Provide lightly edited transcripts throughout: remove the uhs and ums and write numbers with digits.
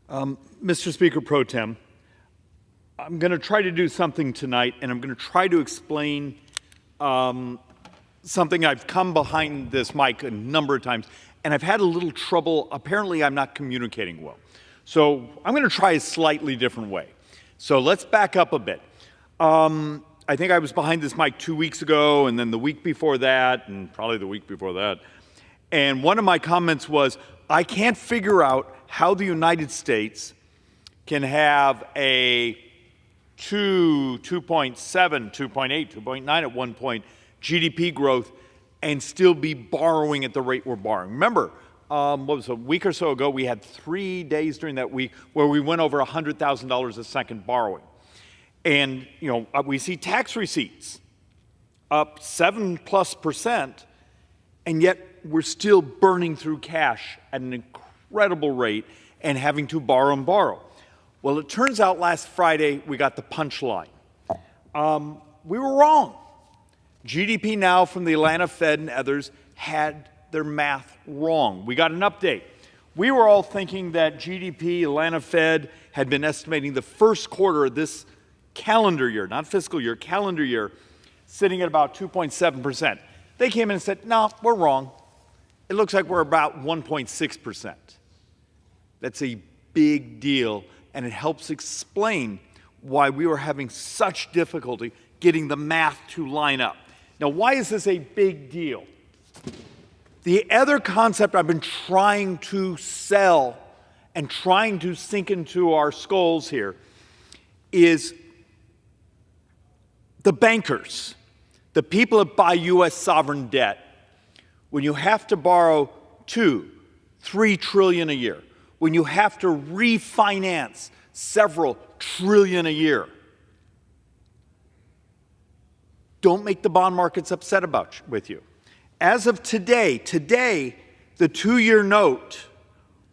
Mr. Speaker Pro Tem, I'm going to try to do something tonight, and I'm going to try to explain something. I've come behind this mic a number of times, and I've had a little trouble. Apparently, I'm not communicating well. So I'm going to try a slightly different way. So let's back up a bit. I think I was behind this mic 2 weeks ago, and then the week before that, and probably the week before that. And one of my comments was, I can't figure out how the United States can have a 2.7, 2.8, 2.9 at one point GDP growth and still be borrowing at the rate we're borrowing. Remember, what was it, a week or so ago, we had 3 days during that week where we went over $100,000 a second borrowing. And, we see tax receipts up 7+%, and yet we're still burning through cash at an incredible rate and having to borrow and borrow. Well, it turns out last Friday we got the punchline. We were wrong. GDP Now from the Atlanta Fed and others had their math wrong. We got an update. We were all thinking that GDP, Atlanta Fed, had been estimating the first quarter of this calendar year, not fiscal year, calendar year, sitting at about 2.7%. They came in and said, no, we're wrong. It looks like we're about 1.6%. That's a big deal, and it helps explain why we were having such difficulty getting the math to line up. Now, why is this a big deal? The other concept I've been trying to sell and trying to sink into our skulls here is the bankers, the people that buy U.S. sovereign debt, when you have to borrow $2-3 trillion a year, when you have to refinance several trillion a year, don't make the bond markets upset with you. As of today, the 2-year note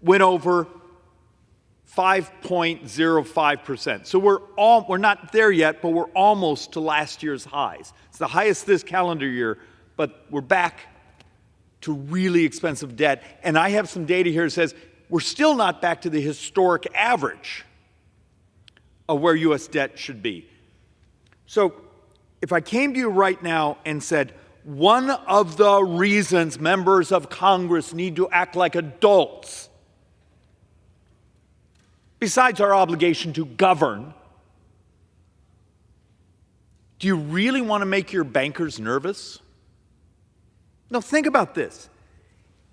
went over 5.05%. So we're not there yet, but we're almost to last year's highs. It's the highest this calendar year, but we're back to really expensive debt. And I have some data here that says we're still not back to the historic average of where U.S. debt should be. So if I came to you right now and said, one of the reasons members of Congress need to act like adults, besides our obligation to govern, do you really want to make your bankers nervous? Now, think about this.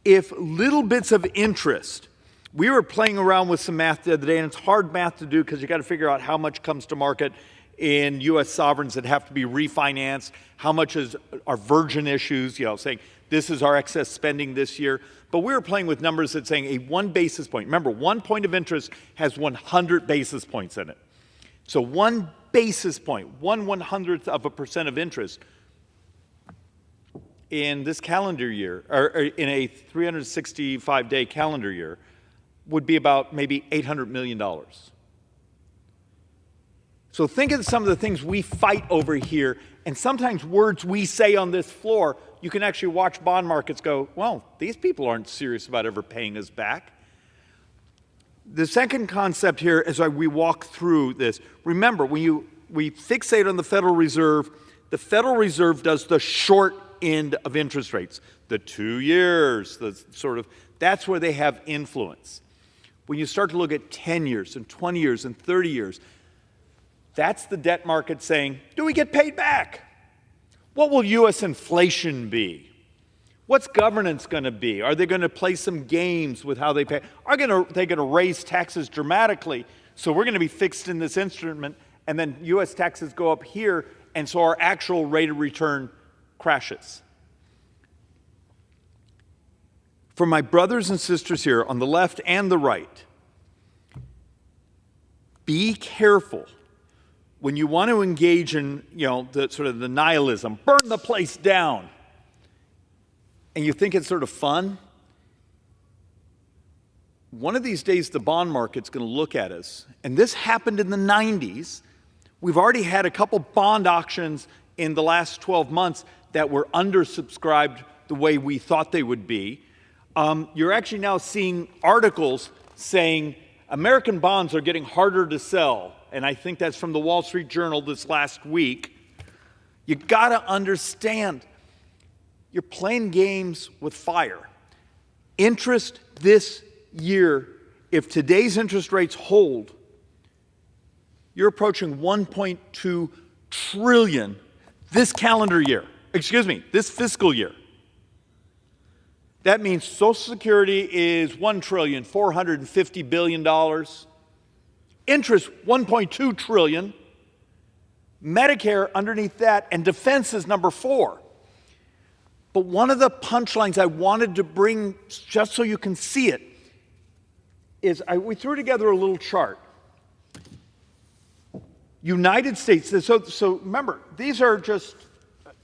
If little bits of interest, we were playing around with some math the other day, and it's hard math to do because you got to figure out how much comes to market in U.S. sovereigns that have to be refinanced, how much is our virgin issues, saying this is our excess spending this year. But we were playing with numbers that saying a 1 basis point, remember, 1 point of interest has 100 basis points in it. So 1 basis point, 1/100th of a percent of interest in this calendar year, or in a 365-day calendar year, would be about maybe $800 million. So think of some of the things we fight over here, and sometimes words we say on this floor, you can actually watch bond markets go, well, these people aren't serious about ever paying us back. The second concept here as we walk through this, remember, when we fixate on the Federal Reserve does the short end of interest rates, the 2 years, that's where they have influence. When you start to look at 10 years and 20 years and 30 years, that's the debt market saying, do we get paid back? What will U.S. inflation be? What's governance going to be? Are they going to play some games with how they pay? Are they going to raise taxes dramatically? So we're going to be fixed in this instrument, and then U.S. taxes go up here, and so our actual rate of return crashes. For my brothers and sisters here on the left and the right, be careful when you want to engage in, the sort of the nihilism, burn the place down, and you think it's sort of fun. One of these days, the bond market's going to look at us, and this happened in the 90s. We've already had a couple bond auctions in the last 12 months that were undersubscribed the way we thought they would be. You're actually now seeing articles saying American bonds are getting harder to sell, and I think that's from the Wall Street Journal this last week. You got to understand, you're playing games with fire. Interest this year, if today's interest rates hold, you're approaching 1.2 trillion this calendar year. Excuse me, this fiscal year. That means Social Security is $1.45 trillion. Interest, $1.2 trillion. Medicare underneath that, and defense is number 4. But one of the punchlines I wanted to bring, just so you can see it, is we threw together a little chart. United States, so remember, these are just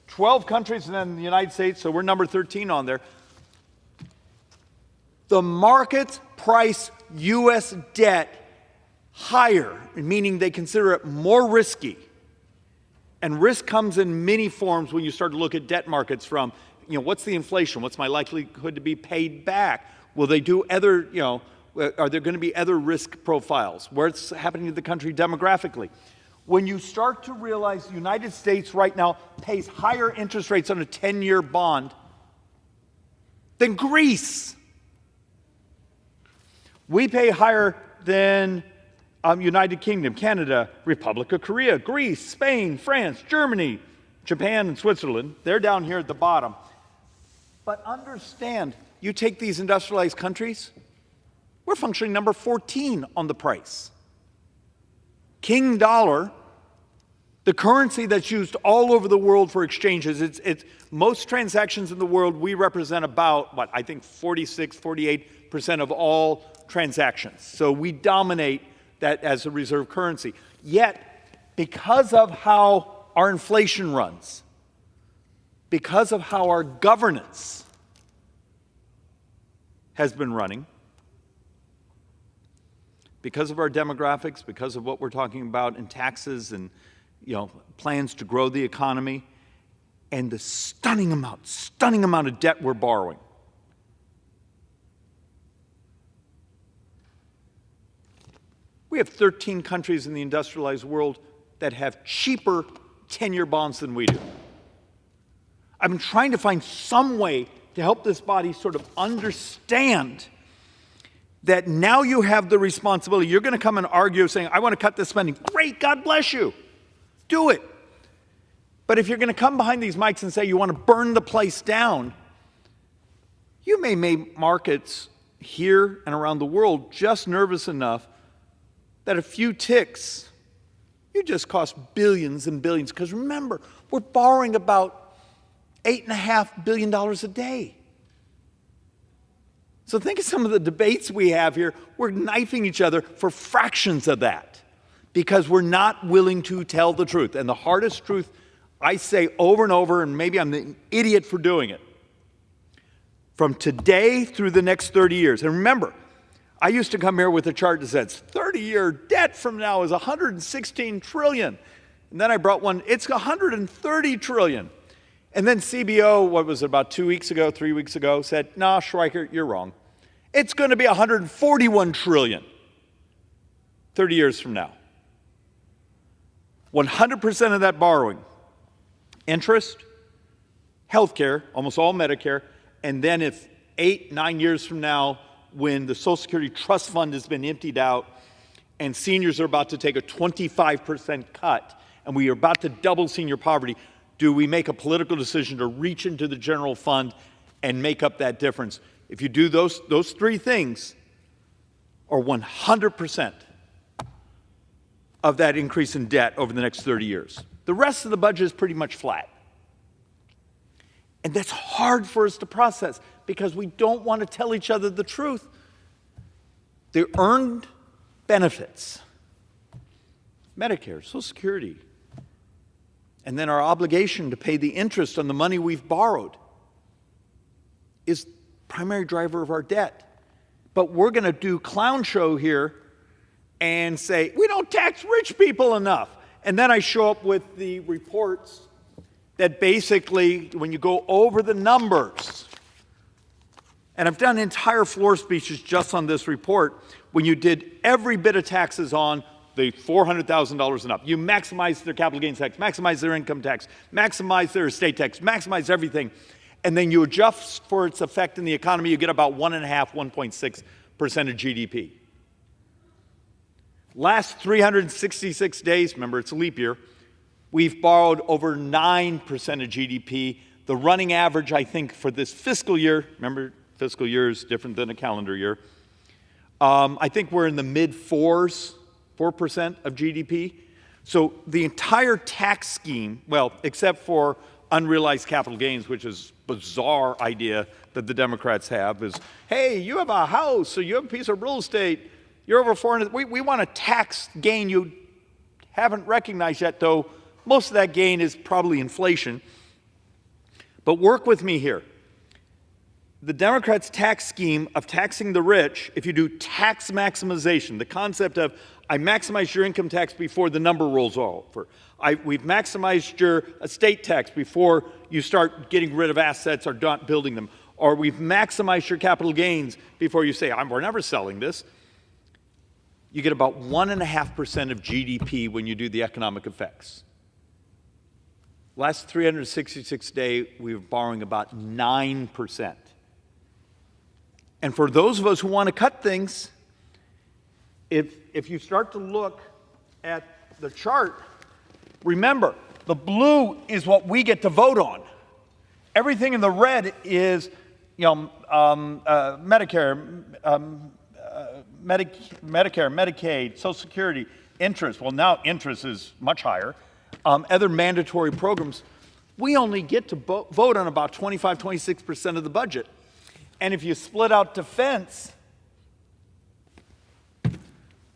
12 countries and then the United States, so we're number 13 on there. The market price U.S. debt higher, meaning they consider it more risky. And risk comes in many forms when you start to look at debt markets from, what's the inflation? What's my likelihood to be paid back? Will they do other, are there going to be other risk profiles? What's happening to the country demographically? When you start to realize the United States right now pays higher interest rates on a 10-year bond than Greece. We pay higher than United Kingdom, Canada, Republic of Korea, Greece, Spain, France, Germany, Japan, and Switzerland. They're down here at the bottom. But understand, you take these industrialized countries, we're functioning number 14 on the price. King dollar, the currency that's used all over the world for exchanges, it's most transactions in the world, we represent about, I think 46, 48% of all transactions. So we dominate that as a reserve currency. Yet, because of how our inflation runs, because of how our governance has been running, because of our demographics, because of what we're talking about in taxes and plans to grow the economy, and the stunning amount of debt we're borrowing. We have 13 countries in the industrialized world that have cheaper 10-year bonds than we do. I've been trying to find some way to help this body sort of understand that now you have the responsibility. You're going to come and argue saying, I want to cut this spending. Great, God bless you. Do it. But if you're going to come behind these mics and say you want to burn the place down, you may make markets here and around the world just nervous enough that a few ticks, you just cost billions and billions. Because remember, we're borrowing about $8.5 billion a day. So think of some of the debates we have here. We're knifing each other for fractions of that because we're not willing to tell the truth. And the hardest truth I say over and over, and maybe I'm an idiot for doing it, from today through the next 30 years. And remember, I used to come here with a chart that says 30-year debt from now is 116 trillion. And then I brought one, it's 130 trillion. And then CBO, what was it, about 2 weeks ago, 3 weeks ago, said, nah, Schweikert, you're wrong. It's going to be 141 trillion 30 years from now. 100% of that borrowing, interest, healthcare, almost all Medicare, and then if 8, 9 years from now, when the Social Security Trust Fund has been emptied out and seniors are about to take a 25% cut and we are about to double senior poverty, do we make a political decision to reach into the general fund and make up that difference? If you do those 3 things, or 100% of that increase in debt over the next 30 years. The rest of the budget is pretty much flat. And that's hard for us to process because we don't want to tell each other the truth. The earned benefits, Medicare, Social Security, and then our obligation to pay the interest on the money we've borrowed is the primary driver of our debt. But we're going to do clown show here and say, we don't tax rich people enough. And then I show up with the reports that basically, when you go over the numbers And I've done entire floor speeches just on this report when you did every bit of taxes on the $400,000 and up. You maximize their capital gains tax, maximize their income tax, maximize their estate tax, maximize everything. And then you adjust for its effect in the economy, you get about 1.5%, 1.6% of GDP. Last 366 days, remember it's a leap year, we've borrowed over 9% of GDP. The running average, I think, for this fiscal year, remember fiscal year is different than a calendar year, I think we're in the mid-4s, 4% of GDP. So the entire tax scheme, well, except for unrealized capital gains, which is a bizarre idea that the Democrats have, is, hey, you have a house, or you have a piece of real estate, you're over 400, we want a tax gain you haven't recognized yet, though most of that gain is probably inflation. But work with me here. The Democrats' tax scheme of taxing the rich, if you do tax maximization, the concept of I maximize your income tax before the number rolls over. We've maximized your estate tax before you start getting rid of assets or not building them. Or we've maximized your capital gains before you say, we're never selling this. You get about 1.5% of GDP when you do the economic effects. Last 366 days, we were borrowing about 9%. And for those of us who want to cut things, if you start to look at the chart, remember, the blue is what we get to vote on. Everything in the red is, Medicare, Medicare, Medicaid, Social Security, interest. Well, now interest is much higher. Other mandatory programs. We only get to vote on about 25, 26% of the budget. And if you split out defense,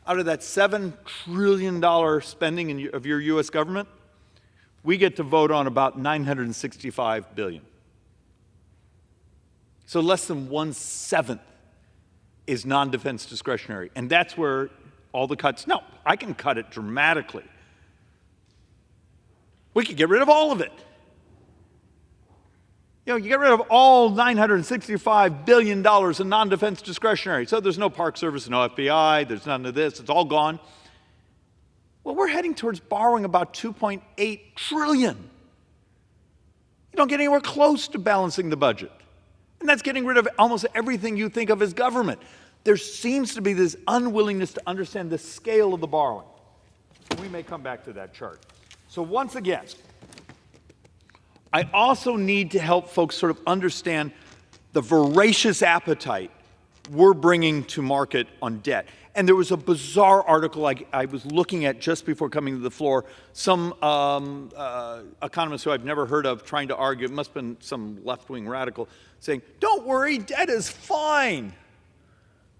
out of that $7 trillion spending of your U.S. government, we get to vote on about $965 billion. So less than 1/7 is non-defense discretionary. And that's where all the cuts, no, I can cut it dramatically. We could get rid of all of it. You get rid of all $965 billion in non-defense discretionary. So there's no Park Service, no FBI, there's none of this, it's all gone. Well, we're heading towards borrowing about $2.8 trillion. You don't get anywhere close to balancing the budget. And that's getting rid of almost everything you think of as government. There seems to be this unwillingness to understand the scale of the borrowing. We may come back to that chart. So once again, I also need to help folks sort of understand the voracious appetite we're bringing to market on debt. And there was a bizarre article I was looking at just before coming to the floor. Some economist who I've never heard of trying to argue, it must have been some left-wing radical, saying, don't worry, debt is fine.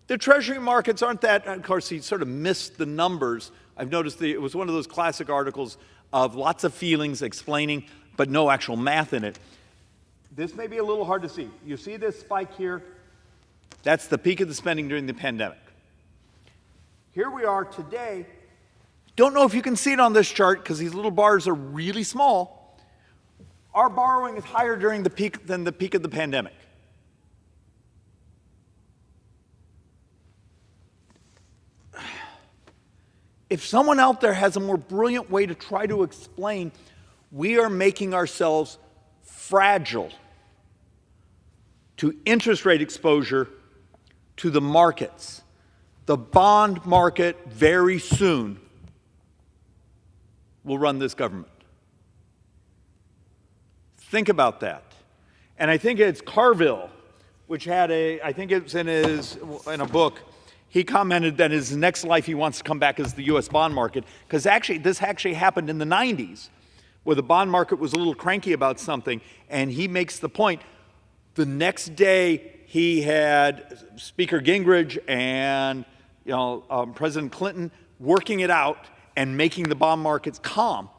The treasury markets aren't that, of course, he sort of missed the numbers. I've noticed it was one of those classic articles of lots of feelings explaining, but no actual math in it. This may be a little hard to see. You see this spike here? That's the peak of the spending during the pandemic. Here we are today. Don't know if you can see it on this chart because these little bars are really small. Our borrowing is higher during the peak than the peak of the pandemic. If someone out there has a more brilliant way to try to explain, we are making ourselves fragile to interest rate exposure to the markets. The bond market very soon will run this government. Think about that. And I think it's Carville, which had I think it's in a book, he commented that in his next life he wants to come back as the U.S. bond market, because this actually happened in the 90s, where the bond market was a little cranky about something, and he makes the point, the next day he had Speaker Gingrich and President Clinton working it out and making the bond markets calm.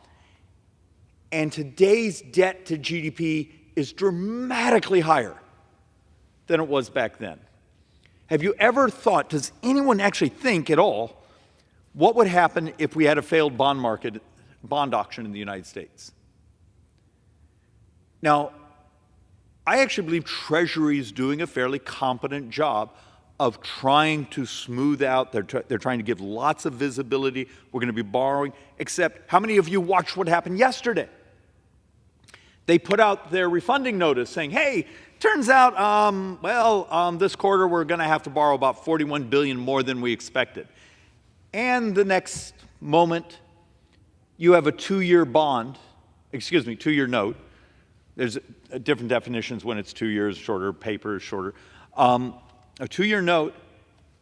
And today's debt to GDP is dramatically higher than it was back then. Have you ever thought, does anyone actually think at all, what would happen if we had a failed bond auction in the United States? Now, I actually believe Treasury is doing a fairly competent job of trying to smooth out. They're trying to give lots of visibility. We're going to be borrowing. Except, how many of you watched what happened yesterday? They put out their refunding notice saying, hey, turns out, this quarter we're going to have to borrow about $41 billion more than we expected. And the next moment, you have a two-year note. There's different definitions when it's 2 years shorter, paper is shorter. A two-year note,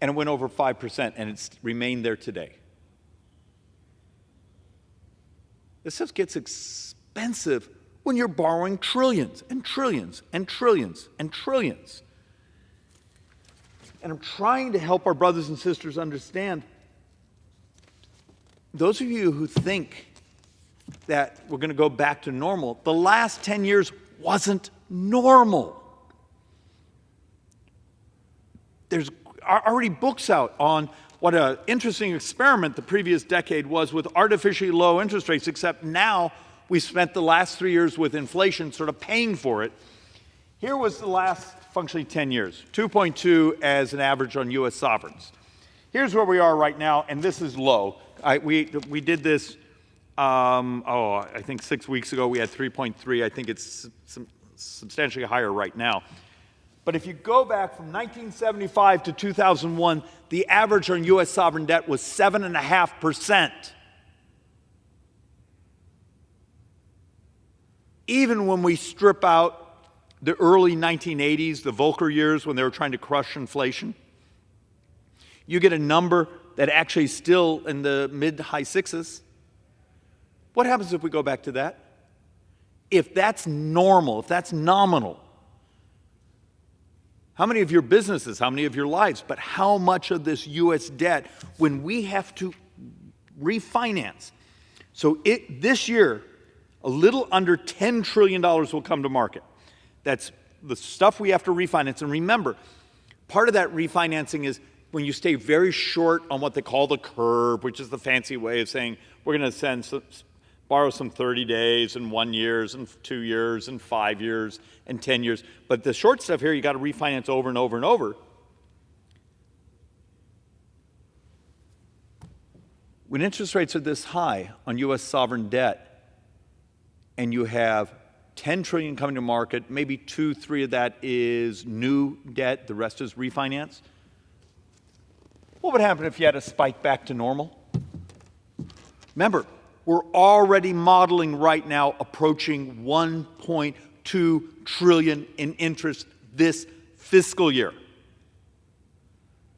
and it went over 5%, and it's remained there today. This stuff gets expensive when you're borrowing trillions and trillions and trillions and trillions. And I'm trying to help our brothers and sisters understand, those of you who think that we're going to go back to normal, the last 10 years wasn't normal. There's already books out on what an interesting experiment the previous decade was with artificially low interest rates, except now we spent the last 3 years with inflation sort of paying for it. Here was the last functionally 10 years, 2.2 as an average on U.S. sovereigns. Here's where we are right now, and this is low. We did this, I think 6 weeks ago. We had 3.3. I think it's substantially higher right now. But if you go back from 1975 to 2001, the average on U.S. sovereign debt was 7.5%. Even when we strip out the early 1980s, the Volcker years when they were trying to crush inflation, you get a number that actually is still in the mid to high sixes. What happens if we go back to that? If that's normal, if that's nominal, how many of your businesses, how many of your lives, but how much of this U.S. debt, when we have to refinance? So this year, a little under $10 trillion will come to market. That's the stuff we have to refinance. And remember, part of that refinancing is when you stay very short on what they call the curve, which is the fancy way of saying we're going to borrow some 30 days and 1 year and 2 years and 5 years and 10 years. But the short stuff here, you got to refinance over and over and over. When interest rates are this high on U.S. sovereign debt, and you have 10 trillion coming to market, maybe 2-3 of that is new debt, the rest is refinance. What would happen if you had a spike back to normal? Remember, we're already modeling right now approaching 1.2 trillion in interest this fiscal year,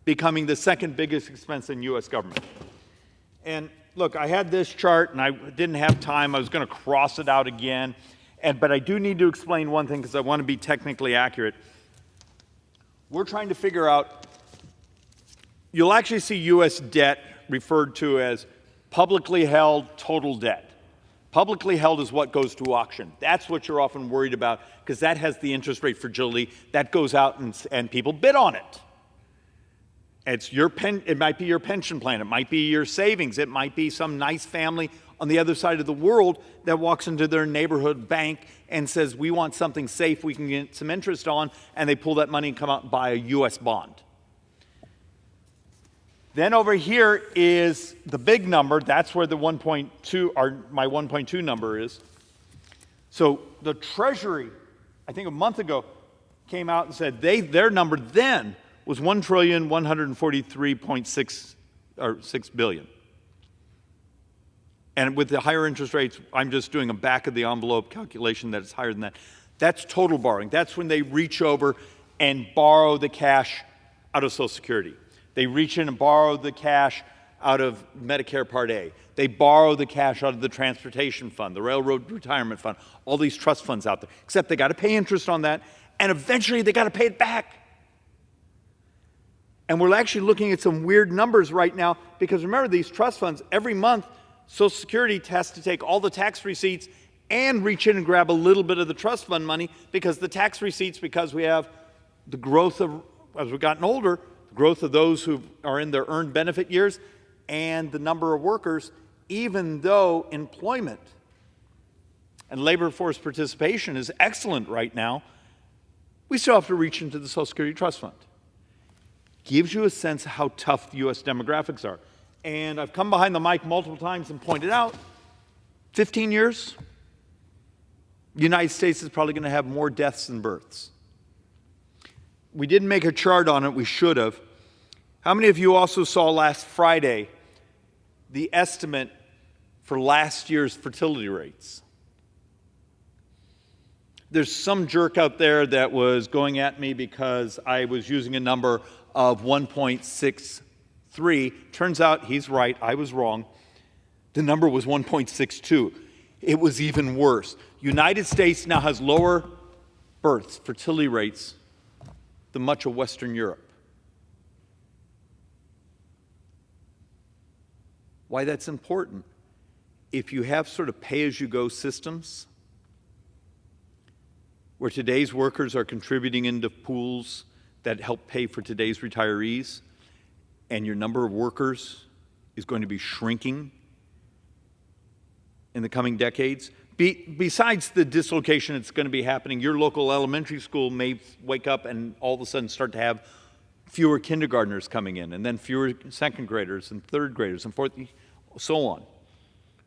becoming the second biggest expense in U.S. government. And look, I had this chart, and I didn't have time. I was going to cross it out again. But I do need to explain one thing because I want to be technically accurate. We're trying to figure out, you'll actually see U.S. debt referred to as publicly held total debt. Publicly held is what goes to auction. That's what you're often worried about because that has the interest rate fragility. That goes out and people bid on it. It might be your pension plan. It might be your savings. It might be some nice family on the other side of the world that walks into their neighborhood bank and says, we want something safe we can get some interest on, and they pull that money and come out and buy a U.S. bond. Then over here is the big number. That's where the 1.2, or my 1.2 number is. So the Treasury, I think a month ago, came out and said their number then was $1,143.6 billion. And with the higher interest rates, I'm just doing a back of the envelope calculation that it's higher than that. That's total borrowing. That's when they reach over and borrow the cash out of Social Security. They reach in and borrow the cash out of Medicare Part A. They borrow the cash out of the transportation fund, the railroad retirement fund, all these trust funds out there. Except they got to pay interest on that, and eventually they got to pay it back. And we're actually looking at some weird numbers right now because remember, these trust funds, every month, Social Security has to take all the tax receipts and reach in and grab a little bit of the trust fund money because the tax receipts, because we have the growth of, as we've gotten older, the growth of those who are in their earned benefit years and the number of workers, even though employment and labor force participation is excellent right now, we still have to reach into the Social Security Trust Fund. Gives you a sense of how tough the U.S. demographics are. And I've come behind the mic multiple times and pointed out, 15 years, the United States is probably going to have more deaths than births. We didn't make a chart on it, we should have. How many of you also saw last Friday the estimate for last year's fertility rates? There's some jerk out there that was going at me because I was using a number of 1.63. Turns out he's right, I was wrong. The number was 1.62. It was even worse. United States now has lower births, fertility rates, than much of Western Europe. Why that's important? If you have sort of pay-as-you-go systems, where today's workers are contributing into pools that help pay for today's retirees, and your number of workers is going to be shrinking in the coming decades. Besides the dislocation that's going to be happening, your local elementary school may wake up and all of a sudden start to have fewer kindergartners coming in, and then fewer second graders and third graders and fourth, so on.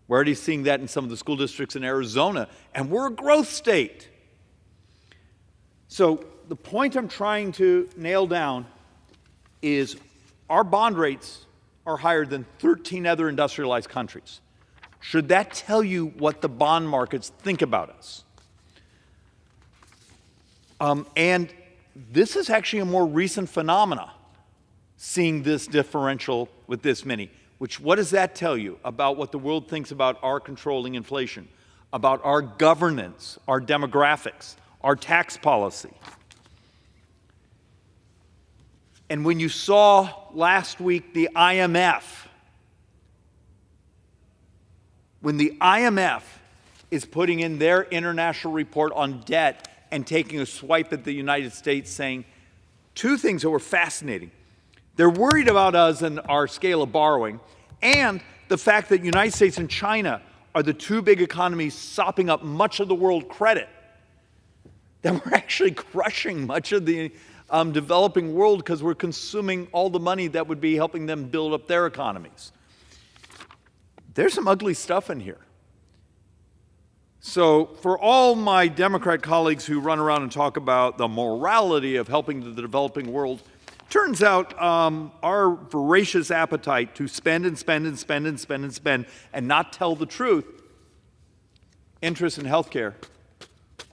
We're already seeing that in some of the school districts in Arizona, and we're a growth state. So the point I'm trying to nail down is our bond rates are higher than 13 other industrialized countries. Should that tell you what the bond markets think about us? And this is actually a more recent phenomena, seeing this differential with this many. What does that tell you about what the world thinks about our controlling inflation, about our governance, our demographics, our tax policy? And when you saw last week the IMF, when the IMF is putting in their international report on debt and taking a swipe at the United States, saying two things that were fascinating. They're worried about us and our scale of borrowing, and the fact that the United States and China are the two big economies sopping up much of the world credit, that we're actually crushing much of the developing world because we're consuming all the money that would be helping them build up their economies. There's some ugly stuff in here. So for all my Democrat colleagues who run around and talk about the morality of helping the developing world, turns out our voracious appetite to spend and spend and spend and spend and spend and not tell the truth, interest in healthcare,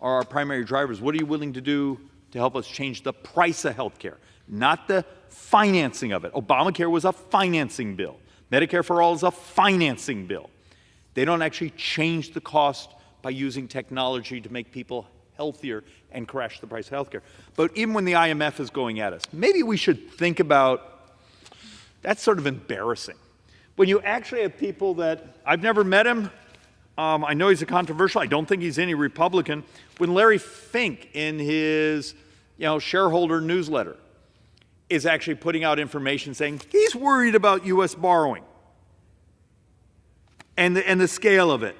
are our primary drivers. What are you willing to do to help us change the price of healthcare, not the financing of it? Obamacare was a financing bill. Medicare for All is a financing bill. They don't actually change the cost by using technology to make people healthier and crash the price of healthcare. But even when the IMF is going at us, maybe we should think about, that's sort of embarrassing. When you actually have people that, I've never met him, I know he's a controversial, I don't think he's any Republican. When Larry Fink in his shareholder newsletter is actually putting out information saying he's worried about U.S. borrowing and the scale of it.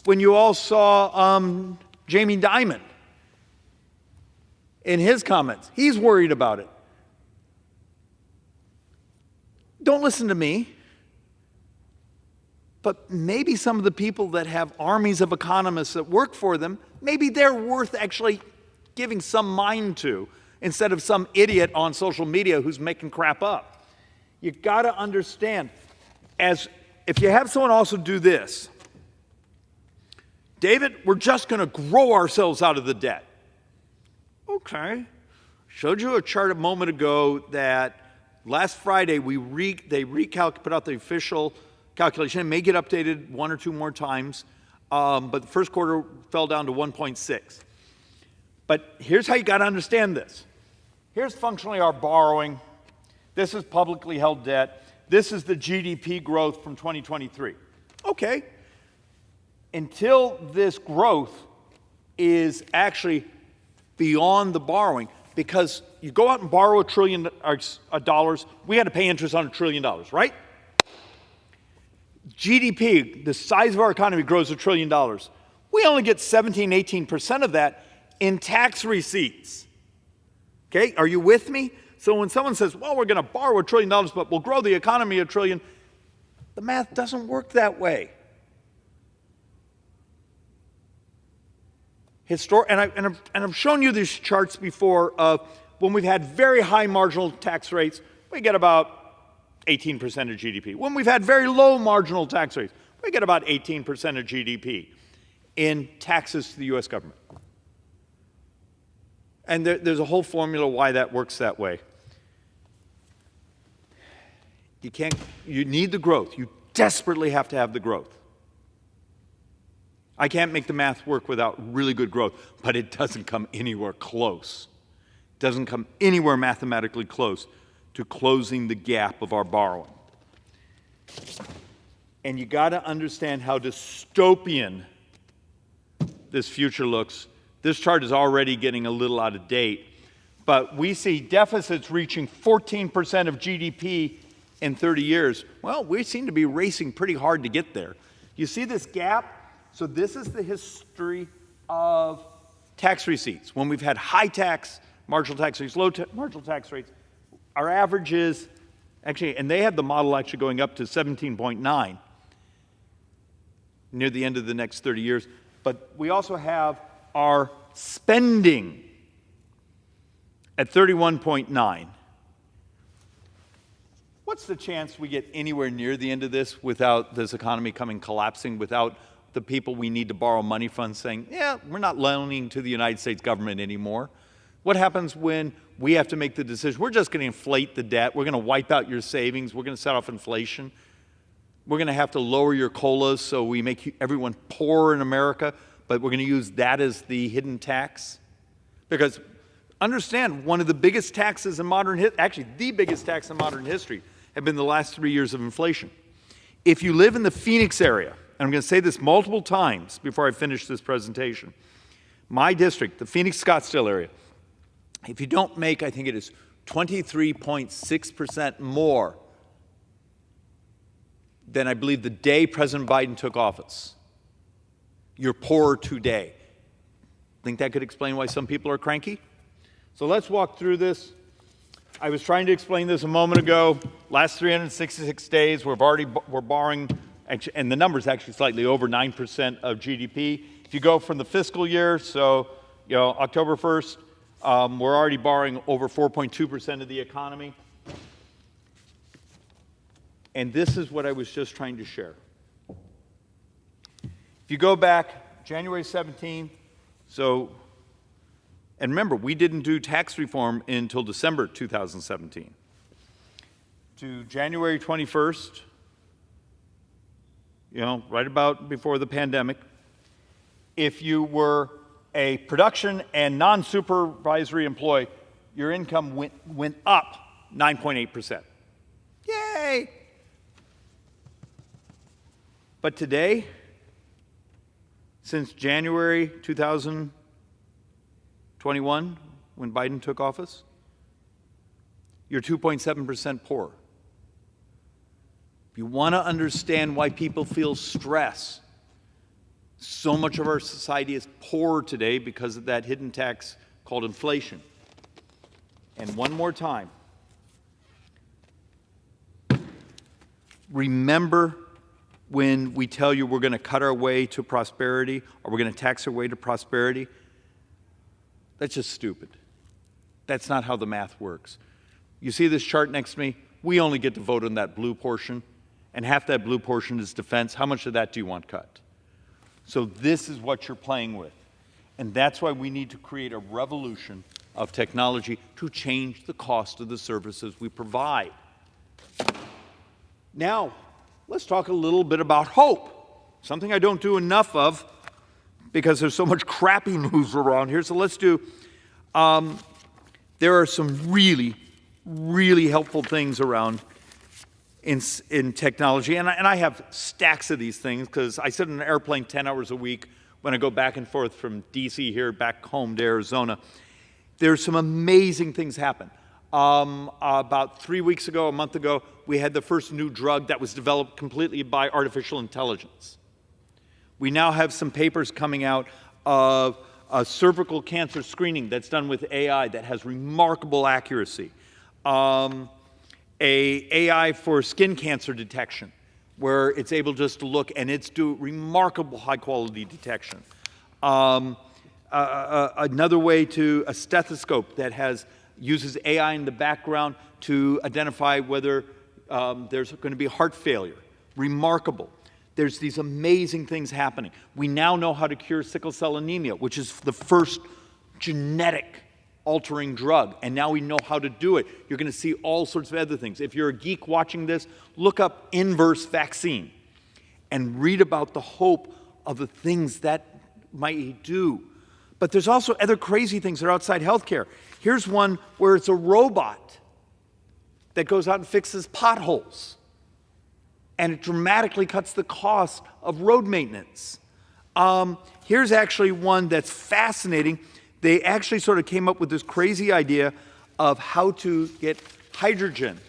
When you all saw Jamie Dimon in his comments, he's worried about it. Don't listen to me, but maybe some of the people that have armies of economists that work for them, maybe they're worth actually giving some mind to, instead of some idiot on social media who's making crap up. You got to understand, if you have someone also do this, David, we're just going to grow ourselves out of the debt. Okay. Showed you a chart a moment ago that last Friday they put out the official calculation. It may get updated one or two more times, but the first quarter fell down to 1.6. But here's how you got to understand this. Here's functionally our borrowing. This is publicly held debt. This is the GDP growth from 2023. Okay. Until this growth is actually beyond the borrowing, because you go out and borrow $1 trillion, we had to pay interest on $1 trillion, right? GDP, the size of our economy, grows $1 trillion. We only get 17, 18% of that in tax receipts. Okay, are you with me? So when someone says, well, we're going to borrow $1 trillion, but we'll grow the economy $1 trillion, the math doesn't work that way. And I've shown you these charts before of when we've had very high marginal tax rates, we get about 18% of GDP. When we've had very low marginal tax rates, we get about 18% of GDP in taxes to the U.S. government. And there's a whole formula why that works that way. You need the growth. You desperately have to have the growth. I can't make the math work without really good growth, but it doesn't come anywhere close. It doesn't come anywhere mathematically close to closing the gap of our borrowing. And you got to understand how dystopian this future looks. This chart is already getting a little out of date, but we see deficits reaching 14% of GDP in 30 years. Well, we seem to be racing pretty hard to get there. You see this gap? So this is the history of tax receipts. When we've had high tax, marginal tax rates, low marginal tax rates, our average is actually, and they have the model actually going up to 17.9 near the end of the next 30 years. But we also have our spending at 31.9. What's the chance we get anywhere near the end of this without this economy collapsing, without the people we need to borrow money from saying, yeah, we're not loaning to the United States government anymore? What happens when we have to make the decision, we're just going to inflate the debt, we're going to wipe out your savings, we're going to set off inflation, we're going to have to lower your COLAs so we make everyone poor in America, but we're going to use that as the hidden tax? Because understand, one of the biggest taxes in modern history, actually the biggest tax in modern history, have been the last 3 years of inflation. If you live in the Phoenix area, and I'm going to say this multiple times before I finish this presentation, my district, the Phoenix-Scottsdale area, if you don't make, I think it is 23.6% more than I believe the day President Biden took office, you're poorer today. Think that could explain why some people are cranky? So let's walk through this. I was trying to explain this a moment ago. Last 366 days, we're borrowing, and the number's actually slightly over 9% of GDP. If you go from the fiscal year, so October 1st, we're already borrowing over 4.2% of the economy. And this is what I was just trying to share. If you go back January 17th, and remember, we didn't do tax reform until December 2017. To January 21st, right about before the pandemic, if you were a production and non-supervisory employee, your income went up 9.8%. Yay! But today, since January 2021, when Biden took office, you're 2.7% poorer. If you want to understand why people feel stress, so much of our society is poor today because of that hidden tax called inflation. And one more time, remember when we tell you we're going to cut our way to prosperity or we're going to tax our way to prosperity? That's just stupid. That's not how the math works. You see this chart next to me? We only get to vote on that blue portion, and half that blue portion is defense. How much of that do you want cut? So this is what you're playing with. And that's why we need to create a revolution of technology to change the cost of the services we provide. Now, let's talk a little bit about hope, something I don't do enough of because there's so much crappy news around here. So let's do, there are some really, really helpful things around in technology. And I have stacks of these things because I sit in an airplane 10 hours a week when I go back and forth from DC here back home to Arizona. There's some amazing things happen. About 3 weeks ago, a month ago, we had the first new drug that was developed completely by artificial intelligence. We now have some papers coming out of cervical cancer screening that's done with AI that has remarkable accuracy. AI for skin cancer detection, where it's able just to look and it's do remarkable high-quality detection. Another way to a stethoscope that uses AI in the background to identify whether there's going to be heart failure. Remarkable. There's these amazing things happening. We now know how to cure sickle cell anemia, which is the first genetic altering drug, and now we know how to do it. You're going to see all sorts of other things. If you're a geek watching this, look up inverse vaccine and read about the hope of the things that might do. But there's also other crazy things that are outside healthcare. Here's one where it's a robot that goes out and fixes potholes, and it dramatically cuts the cost of road maintenance. Here's actually one that's fascinating. They actually sort of came up with this crazy idea of how to get hydrogen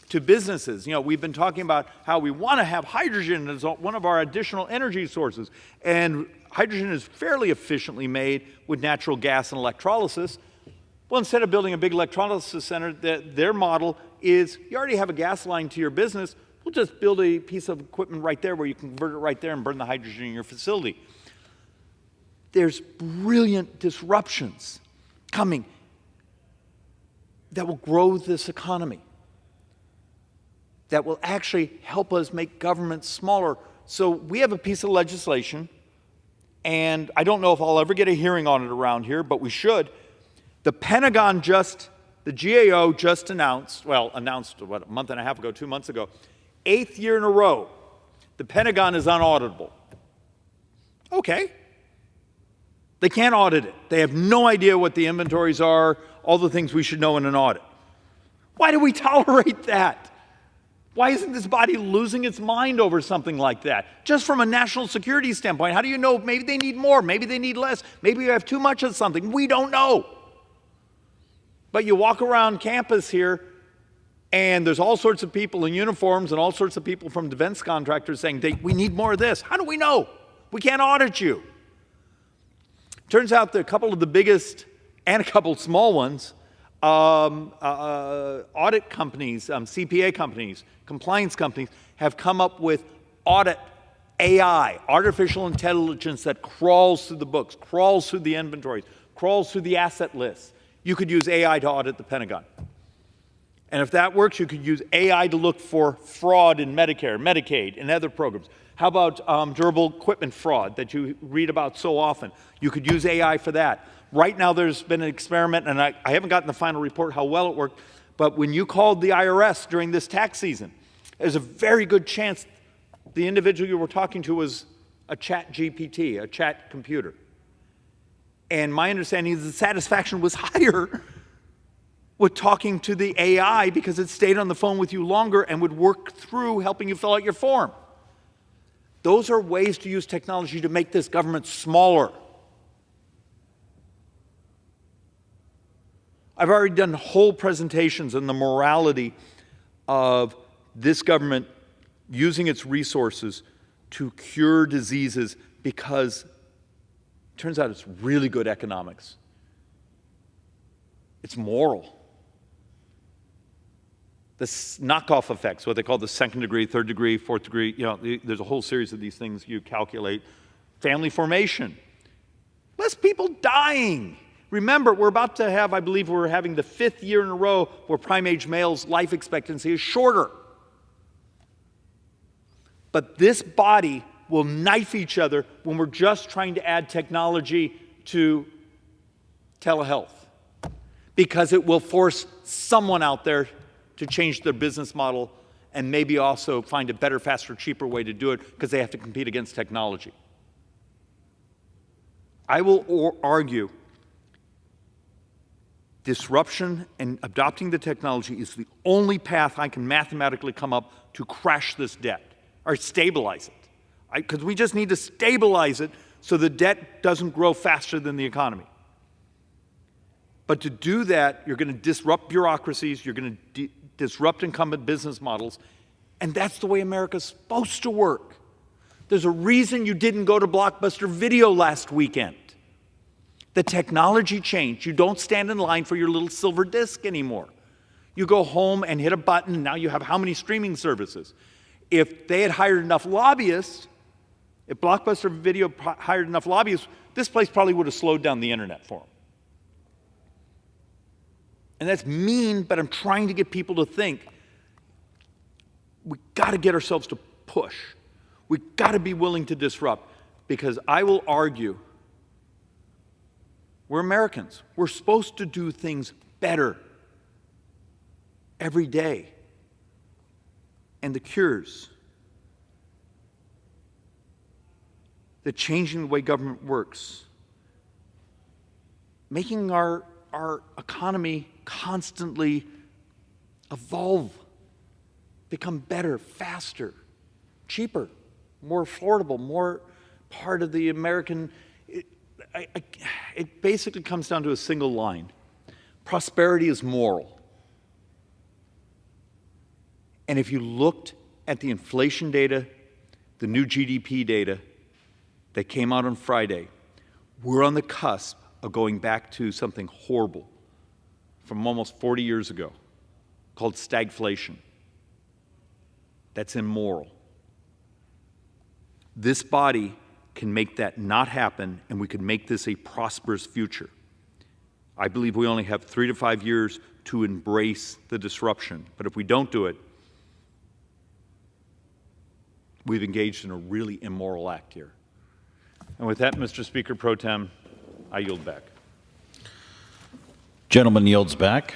to businesses. You know, we've been talking about how we want to have hydrogen as one of our additional energy sources. And hydrogen is fairly efficiently made with natural gas and electrolysis. Well, instead of building a big electrolysis center, their model is you already have a gas line to your business. We'll just build a piece of equipment right there where you can convert it right there and burn the hydrogen in your facility. There's brilliant disruptions coming that will grow this economy, that will actually help us make government smaller. So we have a piece of legislation, and I don't know if I'll ever get a hearing on it around here, but we should. The Pentagon the GAO just announced, what, a month and a half ago, 2 months ago, 8th year in a row, the Pentagon is unauditable. Okay. They can't audit it. They have no idea what the inventories are, all the things we should know in an audit. Why do we tolerate that? Why isn't this body losing its mind over something like that? Just from a national security standpoint, how do you know maybe they need more, maybe they need less, maybe you have too much of something? We don't know. But you walk around campus here, and there's all sorts of people in uniforms and all sorts of people from defense contractors saying, we need more of this. How do we know? We can't audit you. Turns out that a couple of the biggest and a couple of small ones, audit companies, CPA companies, compliance companies, have come up with audit AI, artificial intelligence that crawls through the books, crawls through the inventories, crawls through the asset lists. You could use AI to audit the Pentagon. And if that works, you could use AI to look for fraud in Medicare, Medicaid, and other programs. How about durable equipment fraud that you read about so often? You could use AI for that. Right now there's been an experiment, and I haven't gotten the final report how well it worked, but when you called the IRS during this tax season, there's a very good chance the individual you were talking to was a chat GPT, a chat computer. And my understanding is the satisfaction was higher with talking to the AI because it stayed on the phone with you longer and would work through helping you fill out your form. Those are ways to use technology to make this government smaller. I've already done whole presentations on the morality of this government using its resources to cure diseases because it turns out it's really good economics. It's moral. The knockoff effects, what they call the second degree, third degree, fourth degree, there's a whole series of these things you calculate. Family formation. Less people dying. Remember, we're about to have, I believe we're having the 5th year in a row where prime-age males' life expectancy is shorter. But this body will knife each other when we're just trying to add technology to telehealth, because it will force someone out there to change their business model and maybe also find a better, faster, cheaper way to do it because they have to compete against technology. I will argue disruption and adopting the technology is the only path I can mathematically come up to crash this debt or stabilize it. Because we just need to stabilize it so the debt doesn't grow faster than the economy. But to do that, you're going to disrupt bureaucracies, you're going to disrupt incumbent business models, and that's the way America's supposed to work. There's a reason you didn't go to Blockbuster Video last weekend. The technology changed. You don't stand in line for your little silver disc anymore. You go home and hit a button, and now you have how many streaming services? If they had hired enough lobbyists, if Blockbuster Video hired enough lobbyists, this place probably would have slowed down the internet for them. And that's mean, but I'm trying to get people to think, we got to get ourselves to push. We got to be willing to disrupt, because I will argue, we're Americans. We're supposed to do things better every day. And the cures, the changing the way government works, making our economy constantly evolve, become better, faster, cheaper, more affordable, more part of the American. It basically comes down to a single line. Prosperity is moral. And if you looked at the inflation data, the new GDP data that came out on Friday, we're on the cusp of going back to something horrible from almost 40 years ago called stagflation. That's immoral. This body can make that not happen, and we can make this a prosperous future. I believe we only have 3 to 5 years to embrace the disruption. But if we don't do it, we've engaged in a really immoral act here. And with that, Mr. Speaker Pro Tem, I yield back. Gentleman yields back.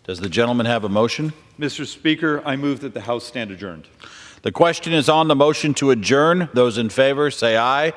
Does the gentleman have a motion? Mr. Speaker, I move that the House stand adjourned. The question is on the motion to adjourn. Those in favor say aye.